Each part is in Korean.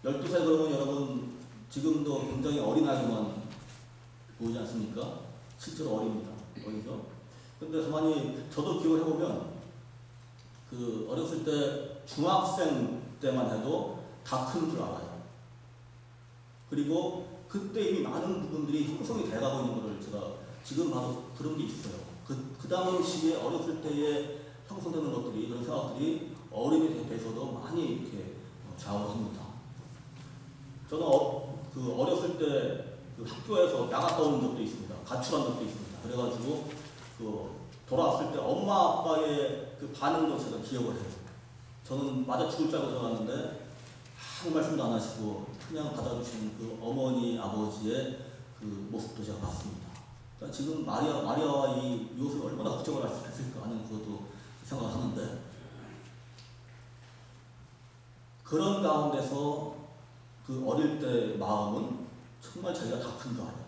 12살 그러면 여러분 지금도 굉장히 어린아이만 보이지 않습니까? 실제로 어립니다. 어리죠? 근데 가만히 저도 기억을 해보면 그 어렸을 때 중학생 때만 해도 다 큰 줄 알아요. 그리고 그때 이미 많은 부분들이 형성이 돼가고 있는 것을 제가 지금 봐도 그런 게 있어요. 그 당시에 어렸을 때에 형성되는 것들이, 그런 생각들이 어른이 돼서도 많이 이렇게 좌우합니다. 저는 그 어렸을 때 그 학교에서 나갔다 온 적도 있습니다. 가출한 적도 있습니다. 그래가지고 그 돌아왔을 때 엄마 아빠의 그 반응도 제가 기억을 해요. 저는 맞아 죽을 줄 알고 들어갔는데 아무 말씀도 안 하시고 그냥 받아주시는 그 어머니 아버지의 그 모습도 제가 봤습니다. 그러니까 지금 마리아와 이 요셉이 얼마나 걱정을 했을까 하는 것도 생각을 하는데, 그런 가운데서 그 어릴 때 마음은 정말 자기가 다 큰 줄 알아요.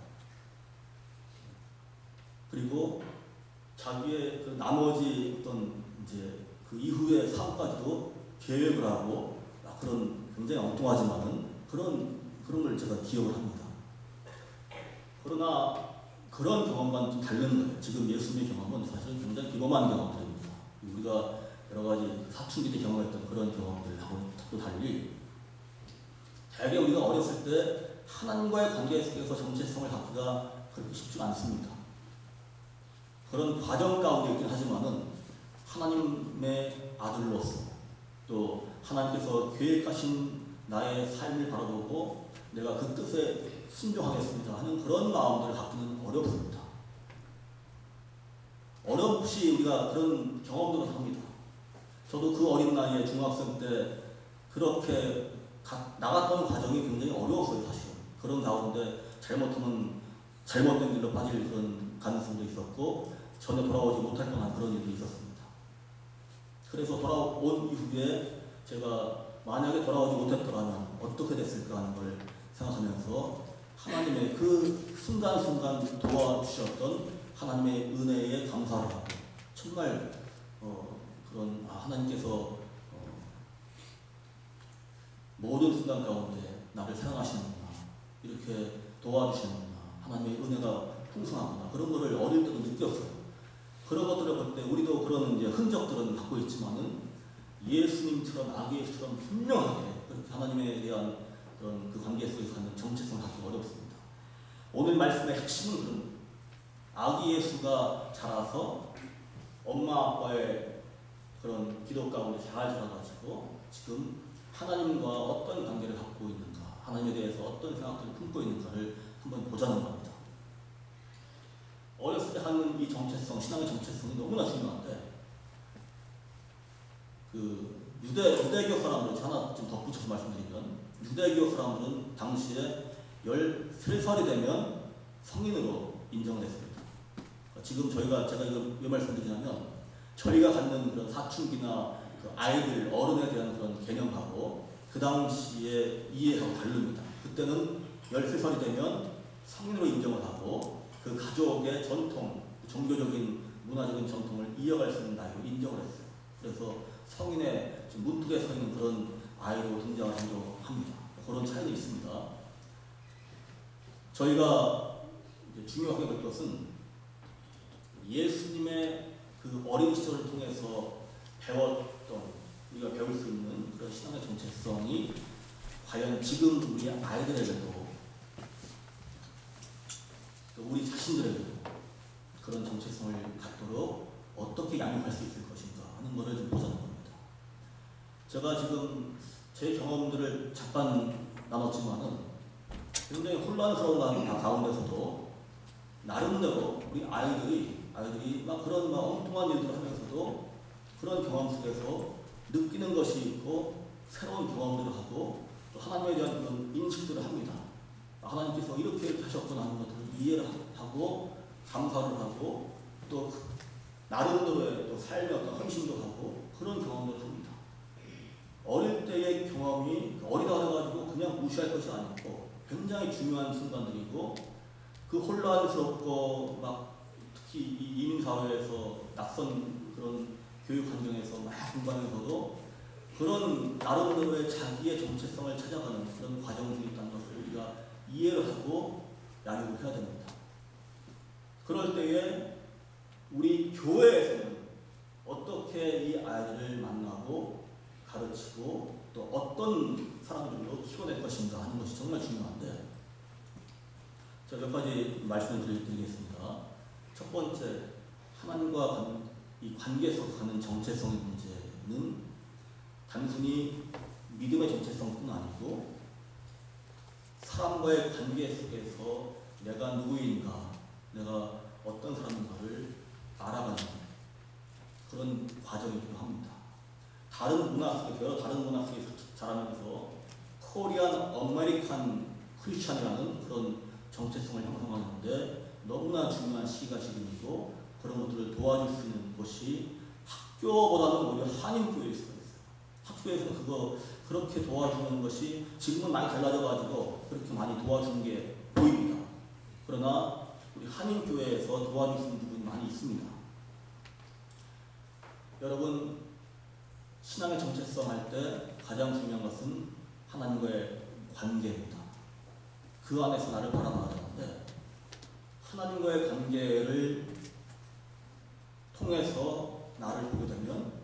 그리고 자기의 그 나머지 어떤 이제 그 이후의 삶까지도 계획을 하고, 그런 굉장히 엉뚱하지만은 그런 걸 제가 기억을 합니다. 그러나 그런 경험과는 좀 다른 거예요. 지금 예수님의 경험은 사실 굉장히 비범한 경험들입니다. 우리가 여러 가지 사춘기 때 경험했던 그런 경험들하고는 또 달리, 대개 우리가 어렸을 때 하나님과의 관계 속에서 정체성을 갖기가 그렇게 쉽지 않습니다. 그런 과정 가운데 있긴 하지만은 하나님의 아들로서 또 하나님께서 계획하신 나의 삶을 바라보고 내가 그 뜻에 순종하겠습니다 하는 그런 마음들을 갖기는 어렵습니다. 어렵이 우리가 그런 경험들을 합니다. 저도 그 어린 나이에 중학생 때 그렇게 나갔던 과정이 굉장히 어려웠어요, 사실은. 그런 가운데 잘못하면 잘못된 길로 빠질 그런 가능성도 있었고, 전혀 돌아오지 못할 뻔한 그런 일도 있었습니다. 그래서 돌아온 이후에 제가 만약에 돌아오지 못했더라면 어떻게 됐을까 하는 걸 생각하면서 하나님의 그 순간순간 도와주셨던 하나님의 은혜에 감사를 하고, 정말 그런 하나님께서 모든 순간 가운데 나를 사랑하시는구나, 이렇게 도와주시는구나, 하나님의 은혜가 풍성하구나, 그런 거를 어릴 때도 느꼈어요. 그런 것들을 볼 때 우리도 그런 이제 흔적들은 갖고 있지만은 예수님처럼 아기 예수처럼 분명하게 그렇게 하나님에 대한 그런 그 관계 속에서 갖는 정체성을 갖기 어렵습니다. 오늘 말씀의 핵심은 그런 아기 예수가 자라서 엄마 아빠의 그런 기도 가운데 잘 자라가지고 지금 하나님과 어떤 관계를 갖고 있는가, 하나님에 대해서 어떤 생각들을 품고 있는가를 한번 보자는 겁니다. 어렸을 때 하는 이 정체성, 신앙의 정체성이 너무나 중요한데, 그 유대교 사람들, 하나 좀 덧붙여서 말씀드리면, 유대교 사람들은 당시에 13살이 되면 성인으로 인정을 했습니다. 지금 제가 이거 왜 말씀드리냐면, 저희가 갖는 그런 사춘기나 그 아이들, 어른에 대한 그런 개념하고 그 당시에 이해하고 다릅니다. 그때는 13살이 되면 성인으로 인정을 하고 그 가족의 전통, 종교적인 문화적인 전통을 이어갈 수 있는 나이로 인정을 했어요. 그래서 성인의 문턱에 서 있는 그런 아이로 등장하려고 합니다. 그런 차이가 있습니다. 저희가 이제 중요하게 볼 것은 예수님의 그 어린 시절을 통해서 배웠던, 우리가 배울 수 있는 그런 신앙의 정체성이 과연 지금 우리 아이들에게도, 우리 자신들에게도 그런 정체성을 갖도록 어떻게 양육할 수 있을 것인가 하는 것을 좀 보자는 겁니다. 제가 지금 제 경험들을 잠깐 나눴지만은 굉장히 혼란스러운 가운데서도 나름대로 우리 아이들이 막 그런 엉뚱한 일들을 하면서도 그런 경험 속에서 느끼는 것이 있고 새로운 경험들을 하고 또 하나님에 대한 그런 인식들을 합니다. 하나님께서 이렇게 하셨구나 하는 것들을 이해를 하고 감사를 하고 또 나름대로의 또 삶의 어떤 헌신도 하고 그런 경험들을 합니다. 어릴 때의 경험이 어리다 해가지고 그냥 무시할 것이 아니고 굉장히 중요한 순간들이고, 그 혼란스럽고 막 특히 이 이민사회에서 낯선 그런 교육 환경에서 막 공부하면서도 그런 나름대로의 자기의 정체성을 찾아가는 그런 과정 중에 있다는 것을 우리가 이해를 하고 양육을 해야 됩니다. 그럴 때에 우리 교회에서는 어떻게 이 아이들을 만나고 가르치고 또 어떤 사람들로 키워낼 것인가 하는 것이 정말 중요한데, 제가 몇 가지 말씀을 드리겠습니다. 첫 번째, 하나님과 이 관계에서 가는 정체성의 문제는 단순히 믿음의 정체성뿐 아니고 사람과의 관계 속에서 내가 누구인가, 내가 어떤 사람인가를 알아가는 그런 과정이기도 합니다. 다른 문화 속에서, 여러 다른 문화 속에서 자라면서 코리안 아메리칸 크리스찬이라는 그런 정체성을 형성하는데 너무나 중요한 시기가 지금이고, 그런 것들을 도와줄 수 있는 곳이 학교보다는 오히려 한인교회에 있어요. 학교에서는 그렇게 도와주는 것이 지금은 많이 달라져가지고 그렇게 많이 도와주는 게 보입니다. 그러나 우리 한인교회에서 도와줄 수 있는 부분이 많이 있습니다. 여러분, 신앙의 정체성 할 때 가장 중요한 것은 하나님과의 관계입니다. 그 안에서 나를 바라봐야 하는데, 하나님과의 관계를 통해서 나를 보게 되면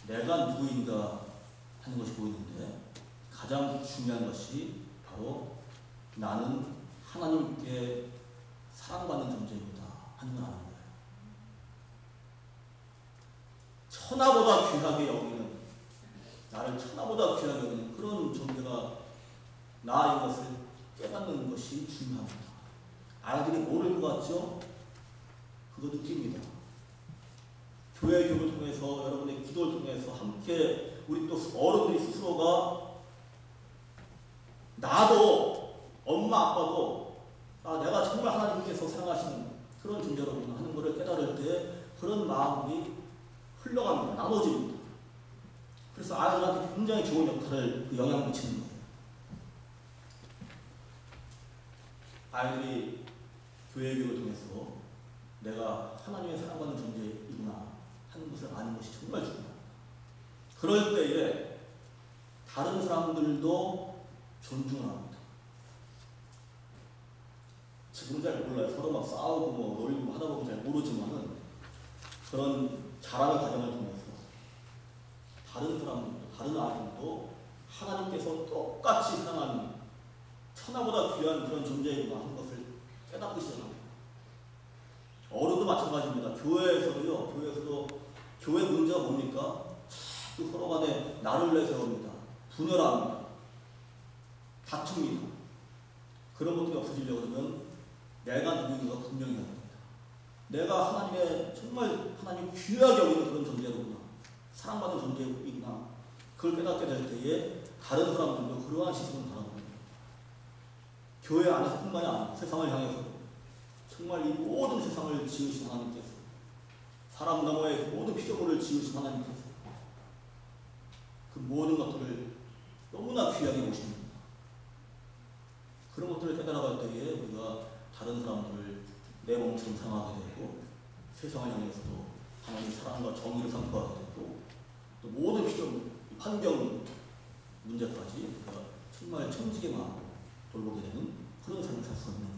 내가 누구인가 하는 것이 보이는데, 가장 중요한 것이 바로 나는 하나님께 사랑받는 존재입니다 하는 걸 아는 거예요. 천하보다 귀하게 여기는, 나를 천하보다 귀하게 여기는 그런 존재가 나인 것을 깨닫는 것이 중요합니다. 아이들이 모를 것 같죠? 그거 느낍니다. 교회 교육을 통해서, 여러분의 기도를 통해서 함께 우리 또 어른들이 스스로가, 나도 엄마 아빠도 내가 정말 하나님께서 사랑하시는 그런 존재로구나 하는 것을 깨달을 때 그런 마음이 흘러갑니다. 나눠집니다. 그래서 아이들한테 굉장히 좋은 역할을, 영향을 미치는 거예요. 아이들이 교회 교육을 통해서 내가 하나님의 사랑받는 존재이구나 하는 것을 아는 것이 정말 중요합니다. 그럴 때에 다른 사람들도 존중을 합니다. 지금 잘 몰라요. 서로 막 싸우고 놀리고 하다 보면 잘 모르지만은, 그런 자라는 과정을 통해서 다른 사람들도, 다른 아이들도 하나님께서 똑같이 사랑하는 천하보다 귀한 그런 존재이구나 하는 것을 깨닫기 시작합니다. 어른도 마찬가지입니다. 교회에서도 교회 문제가 뭡니까? 자꾸 서로 간에 나를 내세웁니다. 분열합니다. 다툽니다. 그런 것들이 없어지려고 하면 내가 누구인가 분명히 해야 됩니다. 내가 정말 하나님 귀하게 여기는 그런 존재로구나, 사랑받는 존재이구나, 그걸 깨닫게 될 때에 다른 사람들도 그러한 시선을 바라봅니다. 교회 안에서 뿐만이 아니라 세상을 향해서 정말 이 모든 세상을 지으신 하나님께서, 사람 너머의 모든 피조물을 지으신 하나님께서 그 모든 것들을 너무나 귀하게 보십니다. 그런 것들을 깨달아갈 때에 우리가 다른 사람들을 내 몸처럼 사랑하게 되고, 세상을 향해서도 하나님의 사랑과 정의를 선포하게 되고, 또 모든 피조물, 환경 문제까지 우리가 정말 천지게 마음으로 돌보게 되는 그런 삶을 살 수 있는 거예요.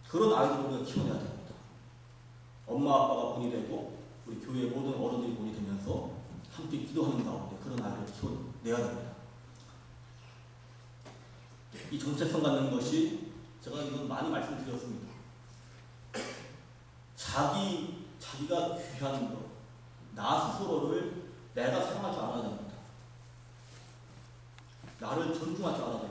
그런 아이들을 우리가 키워내야 됩니다. 엄마 아빠가 본이 되고 우리 교회의 모든 어른들이 본이 되면서 함께 기도하는 가운데 그런 아이를 키워내야 됩니다. 이 정체성 갖는 것이, 제가 이건 많이 말씀드렸습니다. 자기가 귀한 것, 나 스스로를 내가 사랑할 줄 알아야 됩니다. 나를 존중할 줄 알아야 됩니다.